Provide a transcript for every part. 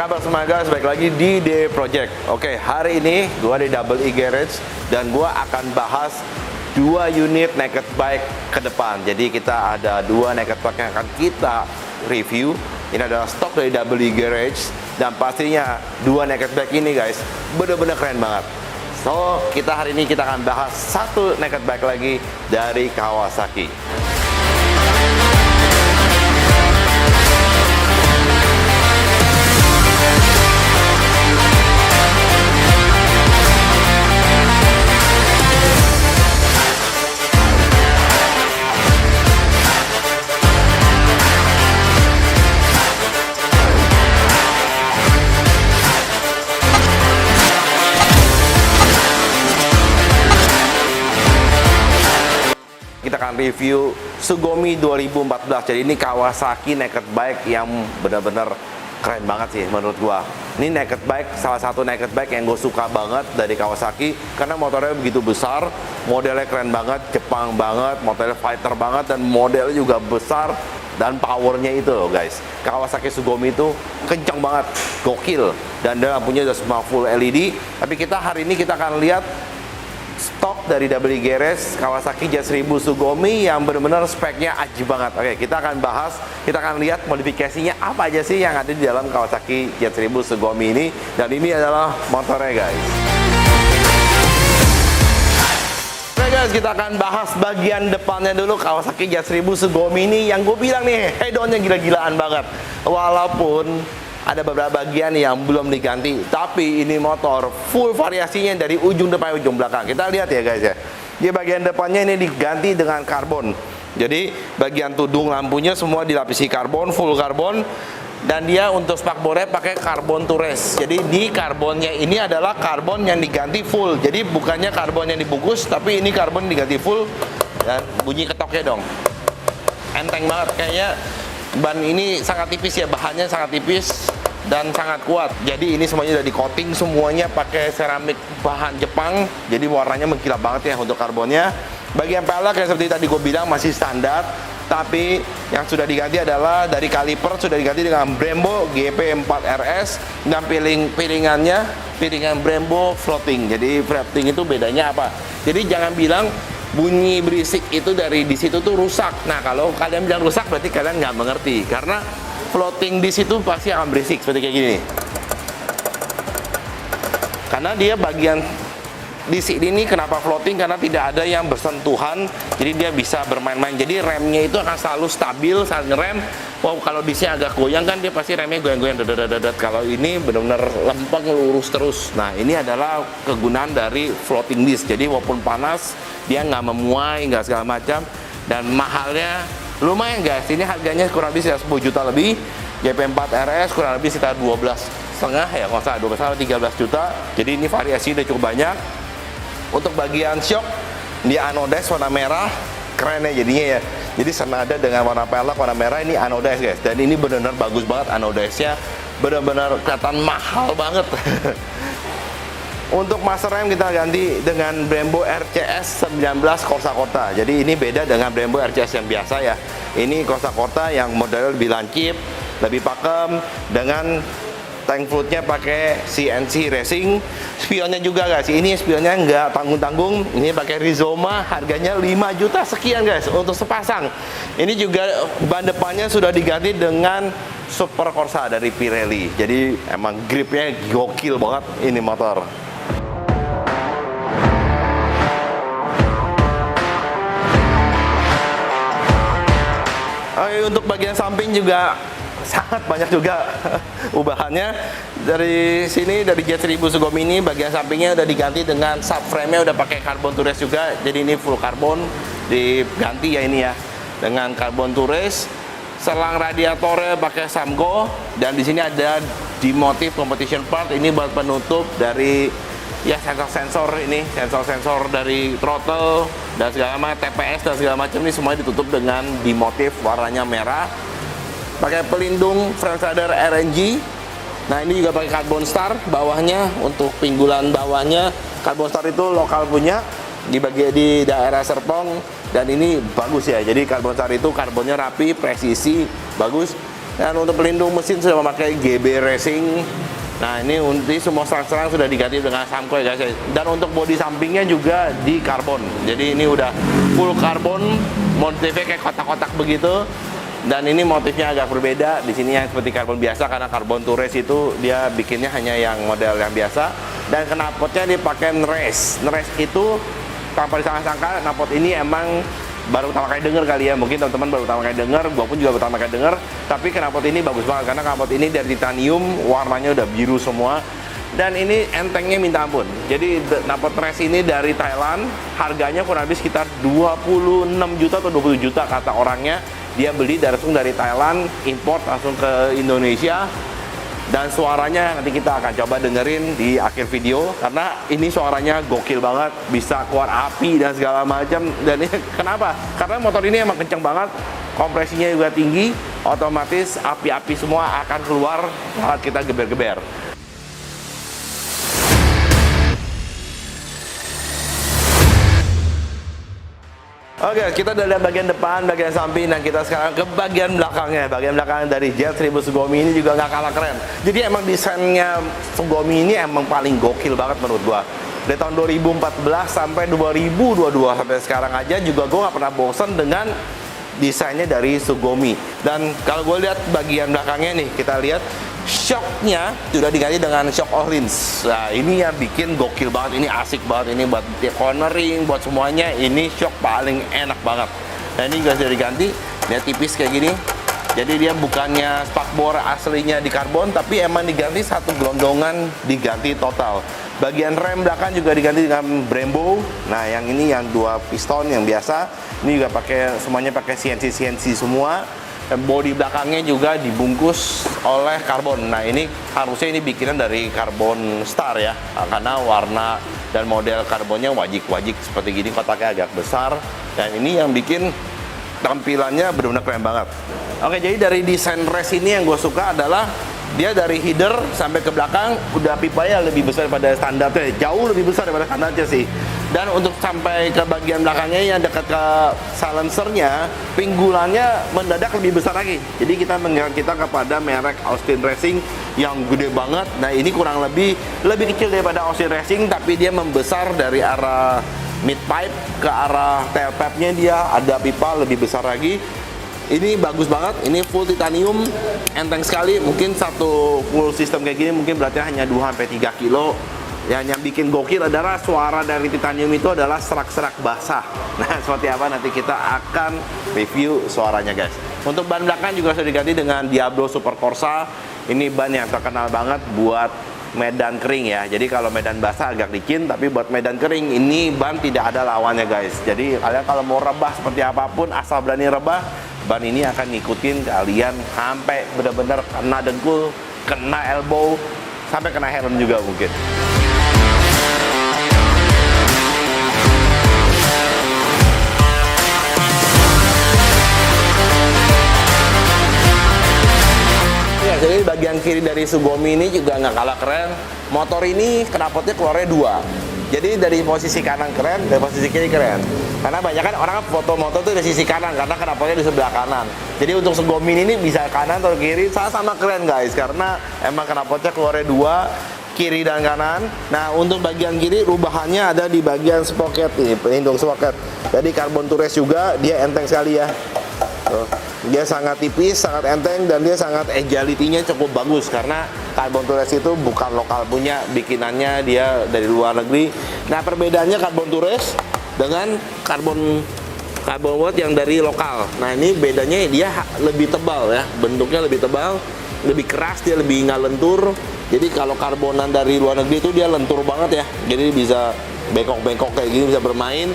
kabar semua guys? Balik lagi di D Project. Oke, hari ini gua di Double E Garage dan gua akan bahas dua unit naked bike ke depan. Jadi kita ada dua naked bike yang akan kita review. Ini adalah stok dari Double E Garage dan pastinya dua naked bike ini guys bener-bener keren banget. So, hari ini kita akan bahas satu naked bike lagi dari Kawasaki. Kita akan review Sugomi 2014. Jadi ini Kawasaki naked bike yang benar-benar keren banget sih menurut gua. Ini naked bike, salah satu naked bike yang gue suka banget dari Kawasaki karena motornya begitu besar, modelnya keren banget, Jepang banget, modelnya fighter banget, dan modelnya juga besar dan powernya itu loh guys. Kawasaki Sugomi itu kencang banget, gokil, dan dia lampunya udah semua full LED. Tapi hari ini kita akan lihat stok dari Double E Garage Kawasaki Z1000 Sugomi yang benar-benar speknya aji banget. Oke, kita akan bahas, kita akan lihat modifikasinya apa aja sih yang ada di dalam Kawasaki Z1000 Sugomi ini. Dan ini adalah motornya guys. Oke guys, kita akan bahas bagian depannya dulu Kawasaki Z1000 Sugomi ini yang gue bilang nih head-onnya gila-gilaan banget. Walaupun ada beberapa bagian yang belum diganti, tapi ini motor full variasinya dari ujung depan ujung belakang. Kita lihat ya guys ya. Di bagian depannya ini diganti dengan karbon. Jadi bagian tudung lampunya semua dilapisi karbon, full karbon. Dan dia untuk spakbornya pakai karbon tures. Jadi di karbonnya ini adalah karbon yang diganti full. Jadi bukannya karbon yang dibungkus, tapi ini karbon diganti full. Dan bunyi ketoknya dong. Enteng banget kayaknya. Ban ini sangat tipis ya, bahannya sangat tipis dan sangat kuat. Jadi ini semuanya udah di coating, semuanya pakai seramik bahan Jepang. Jadi warnanya mengkilap banget ya untuk karbonnya. Bagian pelek yang seperti tadi gue bilang masih standar, tapi yang sudah diganti adalah dari kaliper sudah diganti dengan Brembo GP4RS dan piringan Brembo floating. Jadi floating itu bedanya apa? Jadi jangan bilang bunyi berisik itu dari di situ tuh rusak. Nah, kalau kalian bilang rusak berarti kalian nggak mengerti, karena floating di situ pasti akan berisik seperti kayak gini. Karena dia bagian di sini ini kenapa floating, karena tidak ada yang bersentuhan, jadi dia bisa bermain-main. Jadi remnya itu akan selalu stabil saat ngerem. Wow, kalau di sini agak goyang kan dia pasti remnya goyang-goyang dadat. Kalau ini benar-benar lempeng lurus terus. Nah, ini adalah kegunaan dari floating disc. Jadi walaupun panas dia nggak memuai, nggak segala macam, dan mahalnya lumayan guys. Ini harganya kurang lebih sekitar 10 juta lebih. GP4RS kurang lebih sekitar 12,5 ya, kalau salah 12 13 juta. Jadi ini variasi udah cukup banyak. Untuk bagian shock dia anodize warna merah, keren ya jadinya ya. Jadi senada dengan warna pelek warna merah, ini anodize guys. Dan ini benar-benar bagus banget anodize-nya, benar-benar kelihatan mahal banget. Untuk master rem kita ganti dengan Brembo RCS 19 Corsa Corta. Jadi ini beda dengan Brembo RCS yang biasa ya. Ini Corsa Corta yang modelnya lebih lancip, lebih pakem, dengan tank fluidnya pakai CNC Racing. Spionnya juga guys, ini spionnya nggak tanggung-tanggung. Ini pakai Rizoma, harganya 5 juta sekian guys untuk sepasang. Ini juga ban depannya sudah diganti dengan Super Corsa dari Pirelli. Jadi emang gripnya gokil banget ini motor. Oke, untuk bagian samping juga sangat banyak juga ubahannya. Dari sini, dari Z1000 Sugomi ini bagian sampingnya udah diganti dengan subframe-nya udah pakai karbon tures juga. Jadi ini full karbon diganti ya ini ya dengan karbon tures. Selang radiatornya pakai Samco, dan di sini ada di motif competition part ini buat penutup dari ya sensor ini, sensor dari throttle dan segala macam, TPS dan segala macam, ini semuanya ditutup dengan di motif warnanya merah. Pakai pelindung front radar RNG. Nah, ini juga pakai Carbon Star bawahnya, untuk pinggulan bawahnya. Carbon Star itu lokal punya, dibagi di daerah Serpong, dan ini bagus ya. Jadi Carbon Star itu karbonnya rapi, presisi, bagus. Dan untuk pelindung mesin sudah memakai GB Racing. Nah ini semua serang-serang sudah diganti dengan Samco ya guys. Dan untuk bodi sampingnya juga di karbon. Jadi ini udah full karbon, motifnya kayak kotak-kotak begitu. Dan ini motifnya agak berbeda. Di sini yang seperti karbon biasa, karena karbon to race itu dia bikinnya hanya yang model yang biasa. Dan knalpotnya dipakai Nres. Nres itu tanpa disangka-sangka knalpot ini emang baru pertama kali denger kali ya, mungkin teman-teman baru pertama kali denger, gua pun juga pertama kali denger. Tapi knalpot ini bagus banget karena knalpot ini dari titanium, warnanya udah biru semua. Dan ini entengnya minta ampun. Jadi knalpot Nres ini dari Thailand, harganya kurang lebih sekitar 26 juta atau 20 juta kata orangnya. Dia beli langsung dari Thailand, import langsung ke Indonesia. Dan suaranya nanti kita akan coba dengerin di akhir video, karena ini suaranya gokil banget, bisa keluar api dan segala macam. Dan ini kenapa? Karena motor ini emang kenceng banget, kompresinya juga tinggi, otomatis api-api semua akan keluar saat kita geber-geber. Oke, kita udah lihat bagian depan, bagian samping, dan kita sekarang ke bagian belakangnya. Bagian belakang dari Jet 1000 Sugoi ini juga nggak kalah keren. Jadi emang desainnya Sugoi ini emang paling gokil banget menurut gua. Dari tahun 2014 sampai 2022 sampai sekarang aja juga gua nggak pernah bosan dengan desainnya dari Sugoi. Dan kalau gue lihat bagian belakangnya nih, kita lihat shocknya sudah diganti dengan shock orange. Nah ini yang bikin gokil banget, ini asik banget, ini buat cornering, buat semuanya, ini shock paling enak banget. Nah ini juga sudah diganti, dia tipis kayak gini. Jadi dia bukannya spakbor aslinya di karbon, tapi emang diganti satu gelondongan, diganti total. Bagian rem belakang juga diganti dengan Brembo. Nah yang ini yang 2 piston yang biasa, ini juga semuanya pakai CNC semua. Bodi belakangnya juga dibungkus oleh karbon. Nah ini harusnya ini bikinan dari karbon Star ya, karena warna dan model karbonnya wajik-wajik seperti gini, kotaknya agak besar. Dan ini yang bikin tampilannya benar-benar keren banget. Oke, jadi dari desain race ini yang gue suka adalah dia dari header sampai ke belakang udah pipanya lebih besar daripada standarnya, jauh lebih besar daripada standarnya sih. Dan untuk sampai ke bagian belakangnya yang dekat ke silencernya, pinggulannya mendadak lebih besar lagi. Jadi kita mengingat kita kepada merek Austin Racing yang gede banget. Nah ini kurang lebih kecil daripada Austin Racing, tapi dia membesar dari arah mid pipe ke arah tailpipe-nya, dia ada pipa lebih besar lagi. Ini bagus banget, ini full titanium, enteng sekali. Mungkin satu full system kayak gini mungkin beratnya hanya 2-3 kilo. Yang bikin gokil adalah suara dari titanium itu adalah serak-serak basah. Nah seperti apa nanti kita akan review suaranya guys. Untuk ban belakang juga sudah diganti dengan Diablo Super Corsa. Ini ban yang terkenal banget buat medan kering ya. Jadi kalau medan basah agak licin, tapi buat medan kering ini ban tidak ada lawannya guys. Jadi kalian kalau mau rebah seperti apapun, asal berani rebah, ban ini akan ngikutin kalian sampai benar-benar kena dengkul, kena elbow, sampai kena helm juga mungkin. Ya, jadi bagian kiri dari Sugoi ini juga nggak kalah keren. Motor ini knalpotnya keluarnya 2. Jadi dari posisi kanan keren, dari posisi kiri keren. Karena banyak kan orang foto motor tuh dari sisi kanan, karena knalpotnya di sebelah kanan. Jadi untuk Sugoi ini bisa kanan atau kiri, sama keren guys. Karena emang knalpotnya keluarnya 2, kiri dan kanan. Nah untuk bagian kiri rubahannya ada di bagian sprocket nih, pelindung sprocket. Jadi karbon to race juga, dia enteng sekali ya. Tuh. Dia sangat tipis, sangat enteng, dan dia sangat agility-nya cukup bagus karena karbon to race itu bukan lokal punya, bikinannya dia dari luar negeri. Nah perbedaannya karbon to race dengan karbon wood yang dari lokal. Nah ini bedanya dia lebih tebal ya, bentuknya lebih tebal, lebih keras, dia lebih nggak lentur. Jadi kalau karbonan dari luar negeri itu dia lentur banget ya, jadi bisa bengkok-bengkok kayak gini, bisa bermain.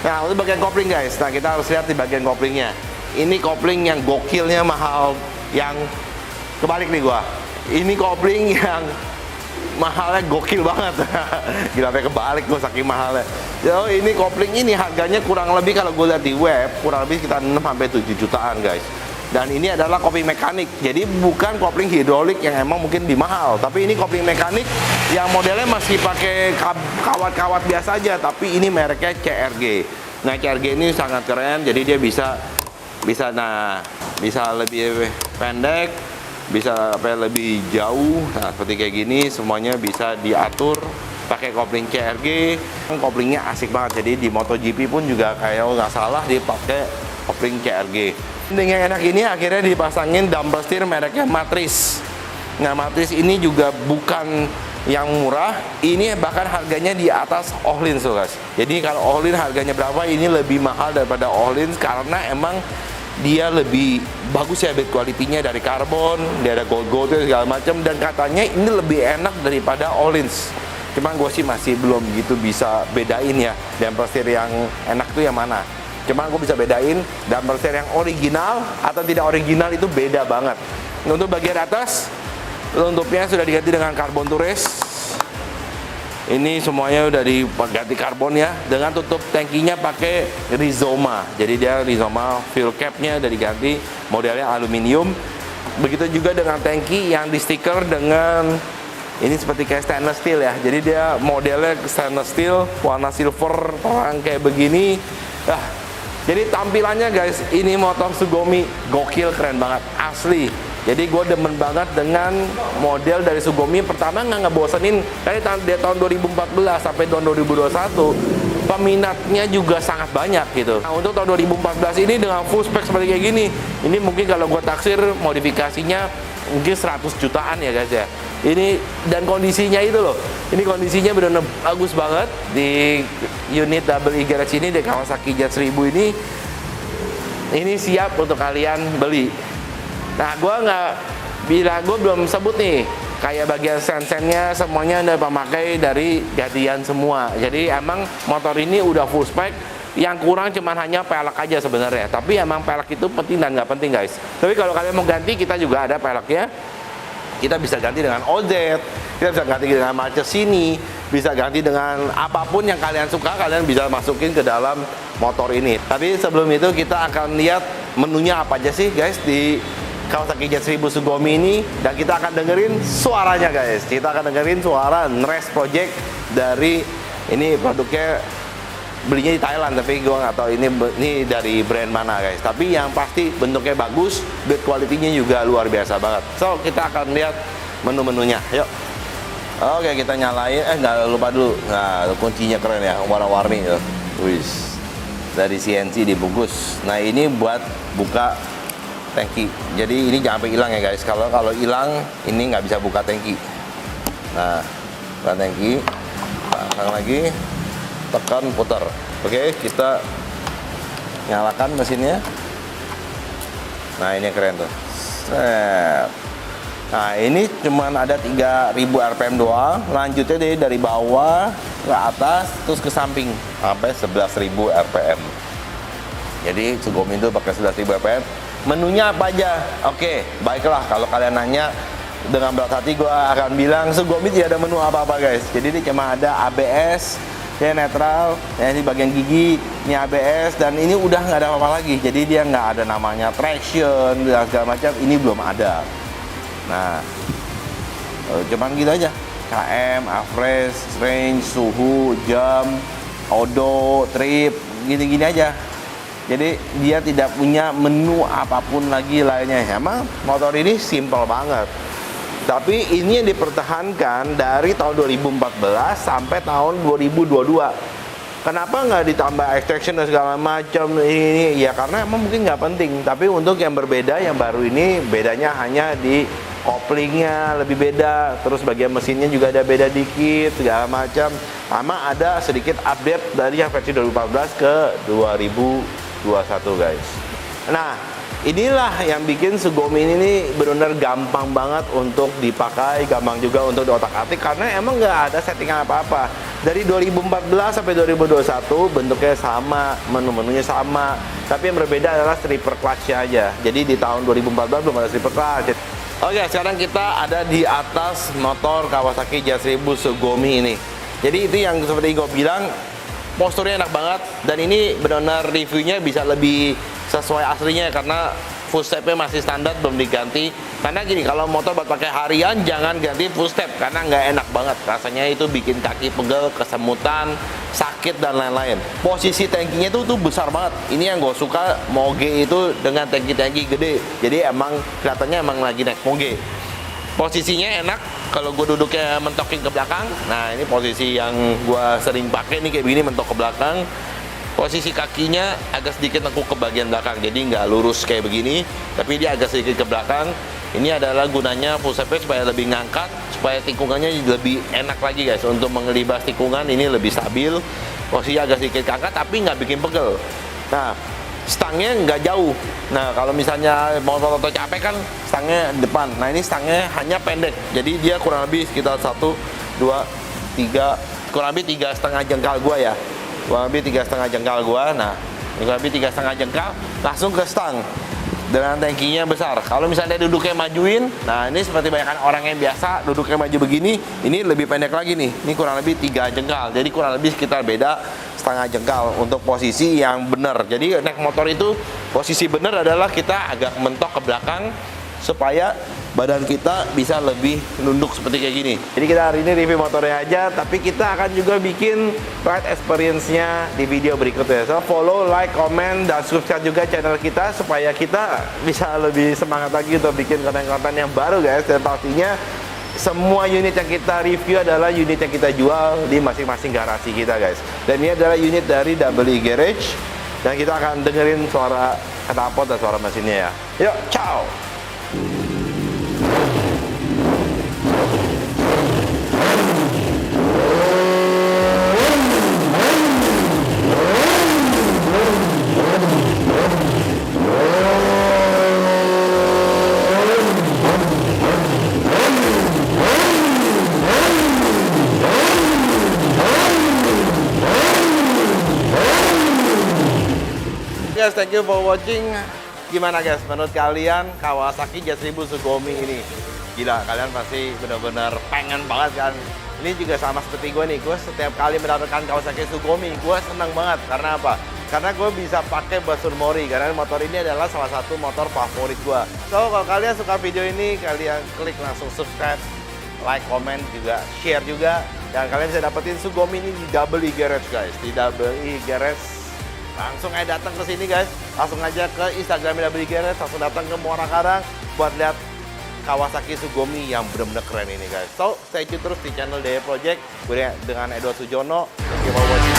Nah untuk bagian kopling guys, nah kita harus lihat di bagian koplingnya. Ini kopling yang gokilnya mahal, yang kebalik nih gua. Ini kopling yang mahalnya gokil banget. Gila, sampai kebalik gua saking mahalnya. Jadi ini kopling ini harganya kurang lebih kalau gue lihat di web kurang lebih sekitar 6-7 jutaan guys. Dan ini adalah kopling mekanik. Jadi bukan kopling hidrolik yang emang mungkin lebih mahal, tapi ini kopling mekanik yang modelnya masih pakai kawat-kawat biasa aja, tapi ini mereknya CRG. Nah CRG ini sangat keren, jadi dia bisa bisa lebih pendek, bisa lebih jauh. Nah, seperti kayak gini semuanya bisa diatur pakai kopling CRG. Koplingnya asik banget. Jadi di MotoGP pun juga kayak nggak salah dipakai kopling CRG. Dengan enak ini akhirnya dipasangin dumper steer mereknya Matris. Nah, Matris ini juga bukan yang murah, ini bahkan harganya di atas Ohlins tuh guys. Jadi kalau Ohlins harganya berapa, ini lebih mahal daripada Ohlins karena emang dia lebih bagus ya build quality-nya, dari karbon, dia ada gold segala macam, dan katanya ini lebih enak daripada Ohlins. Cuman gue sih masih belum gitu bisa bedain ya damper steer yang enak tuh yang mana. Cuman gue bisa bedain damper steer yang original atau tidak original itu beda banget. Untuk bagian atas, tuntupnya sudah diganti dengan karbon tures. Ini semuanya udah diganti karbon ya, dengan tutup tangkinya pakai Rizoma. Jadi dia Rizoma fuel cap-nya udah diganti, modelnya aluminium. Begitu juga dengan tangki yang di stiker dengan ini seperti kayak stainless steel ya. Jadi dia modelnya stainless steel, warna silver, terang kayak begini. Jadi tampilannya guys, ini motor Sugomi gokil, keren banget, asli. Jadi gue demen banget dengan model dari Sugomi. Pertama nggak ngebosenin, dari tahun 2014 sampai tahun 2021 peminatnya juga sangat banyak gitu. Nah, untuk tahun 2014 ini dengan full spek seperti kayak gini, ini mungkin kalau gue taksir modifikasinya mungkin 100 jutaan ya guys ya. Ini dan kondisinya itu loh, ini kondisinya benar-benar bagus banget. Di unit double E garage ini, di Kawasaki Jet 1000 ini siap untuk kalian beli. Nah, gue belum sebut nih, kayak bagian sen-sennya semuanya udah pemakai dari gantian semua. Jadi emang motor ini udah full spek. Yang kurang cuman hanya pelek aja sebenarnya. Tapi emang pelek itu penting dan nggak penting guys. Tapi kalau kalian mau ganti, kita juga ada peleknya. Kita bisa ganti dengan OZ, kita bisa ganti dengan Marchesini, bisa ganti dengan apapun yang kalian suka, kalian bisa masukin ke dalam motor ini. Tapi sebelum itu kita akan lihat menunya apa aja sih guys di Kawasaki Jet 1000 Sugomi ini, dan kita akan dengerin suaranya guys. Kita akan dengerin suara Nres Project dari ini, produknya belinya di Thailand, tapi gue nggak tahu ini dari brand mana guys. Tapi yang pasti bentuknya bagus, build quality-nya juga luar biasa banget. So kita akan lihat menu-menunya, yuk. Oke, kita nyalain, nggak lupa dulu. Nah, kuncinya keren ya, warna-warni tuh. Wis, dari CNC dibungkus. Nah, ini buat buka tangki. Jadi ini jangan sampai hilang ya guys. Kalau hilang, ini nggak bisa buka tangki. Nah, buka tangki, pasang lagi, tekan, putar. Oke, kita nyalakan mesinnya. Nah, ini keren tuh. Set. Nah, ini cuman ada 3000 RPM doang. Lanjutnya dari bawah ke atas terus ke samping sampai 11.000 RPM. Jadi Sugomi itu pakai 11.000 RPM. Menunya apa aja? Oke, baiklah, kalau kalian nanya, dengan berat hati gue akan bilang Sugomi tidak ada menu apa-apa guys. Jadi ini cuma ada ABS, ya netral, ya ini bagian gigi, ini ABS, dan ini udah nggak ada apa-apa lagi. Jadi dia nggak ada namanya traction dan segala macam, ini belum ada. Nah, cuman gitu aja. KM, average, range, suhu, jam, odo, trip, gini-gini aja. Jadi dia tidak punya menu apapun lagi lainnya. Emang motor ini simple banget. Tapi ini yang dipertahankan dari tahun 2014 sampai tahun 2022. Kenapa nggak ditambah extraction dan segala macam ini? Ya karena emang mungkin nggak penting. Tapi untuk yang berbeda, yang baru ini, bedanya hanya di koplingnya lebih beda. Terus bagian mesinnya juga ada beda dikit, segala macam. Sama ada sedikit update dari yang versi 2014 ke 2021 guys. Nah, inilah yang bikin Sugomi ini benar-benar gampang banget untuk dipakai, gampang juga untuk diotak-atik karena emang nggak ada settingan apa-apa. Dari 2014 sampai 2021 bentuknya sama, menu-menunya sama, tapi yang berbeda adalah stripper clutch-nya aja. Jadi di tahun 2014 belum ada stripper clutch. Oke, sekarang kita ada di atas motor Kawasaki Jet 1000 Sugomi ini. Jadi itu yang seperti gue bilang, posturnya enak banget, dan ini benar-benar reviewnya bisa lebih sesuai aslinya karena full stepnya masih standar, belum diganti. Karena gini, kalau motor buat pakai harian jangan ganti full step karena nggak enak banget. Rasanya itu bikin kaki pegel, kesemutan, sakit dan lain-lain. Posisi tankinya itu tuh besar banget. Ini yang gue suka Moge itu dengan tangki gede. Jadi emang kelihatannya emang lagi naik Moge. Posisinya enak kalau gue duduknya mentokin ke belakang. Nah ini posisi yang gue sering pakai nih, kayak begini, mentok ke belakang. Posisi kakinya agak sedikit nengkuk ke bagian belakang, jadi nggak lurus kayak begini, tapi dia agak sedikit ke belakang. Ini adalah gunanya full step supaya lebih ngangkat, supaya tikungannya lebih enak lagi guys. Untuk mengelibas tikungan ini lebih stabil. Posisinya agak sedikit ngangkat tapi nggak bikin pegel. Nah, stangnya nggak jauh. Nah, kalau misalnya motor capek kan stangnya depan. Nah, ini stangnya hanya pendek, jadi dia kurang lebih sekitar 1, 2, 3, kurang lebih 3,5 jengkal gua ya. Kurang lebih 3,5 jengkal gua. Nah, kurang lebih 3,5 jengkal langsung ke stang dengan tankinya besar. Kalau misalnya duduknya majuin, nah ini seperti banyak orang yang biasa duduknya maju begini, ini lebih pendek lagi nih. Ini kurang lebih 3 jengkal. Jadi kurang lebih sekitar beda setengah jengkal untuk posisi yang benar. Jadi naik motor itu posisi benar adalah kita agak mentok ke belakang supaya badan kita bisa lebih nunduk seperti kayak gini. Jadi kita hari ini review motornya aja, tapi kita akan juga bikin ride experience-nya di video berikutnya. So follow, like, comment, dan subscribe juga channel kita supaya kita bisa lebih semangat lagi untuk bikin konten-konten yang baru guys. Dan pastinya semua unit yang kita review adalah unit yang kita jual di masing-masing garasi kita guys. Dan ini adalah unit dari WE Garage, dan kita akan dengerin suara knalpot dan suara mesinnya ya. Yuk, ciao! Guys, thank you for watching. Gimana guys, menurut kalian Kawasaki J1000 Sugumi ini? Gila, kalian pasti benar-benar pengen banget kan? Ini juga sama seperti gue nih, gue setiap kali mendapatkan Kawasaki Sugumi, gue seneng banget. Karena apa? Karena gue bisa pakai buat Sunmori, karena motor ini adalah salah satu motor favorit gue. So, kalau kalian suka video ini, kalian klik langsung subscribe, like, comment, juga share juga. Dan kalian bisa dapetin Sugumi ini di WE Garage guys, di WE Garage. Langsung aja datang ke sini guys, langsung aja ke Instagram WE Garage, langsung datang ke Muara Karang buat lihat Kawasaki Sugumi yang benar-benar keren ini guys. So, stay tune terus di channel DE Project dengan Edward Sujono. Thank you for watching.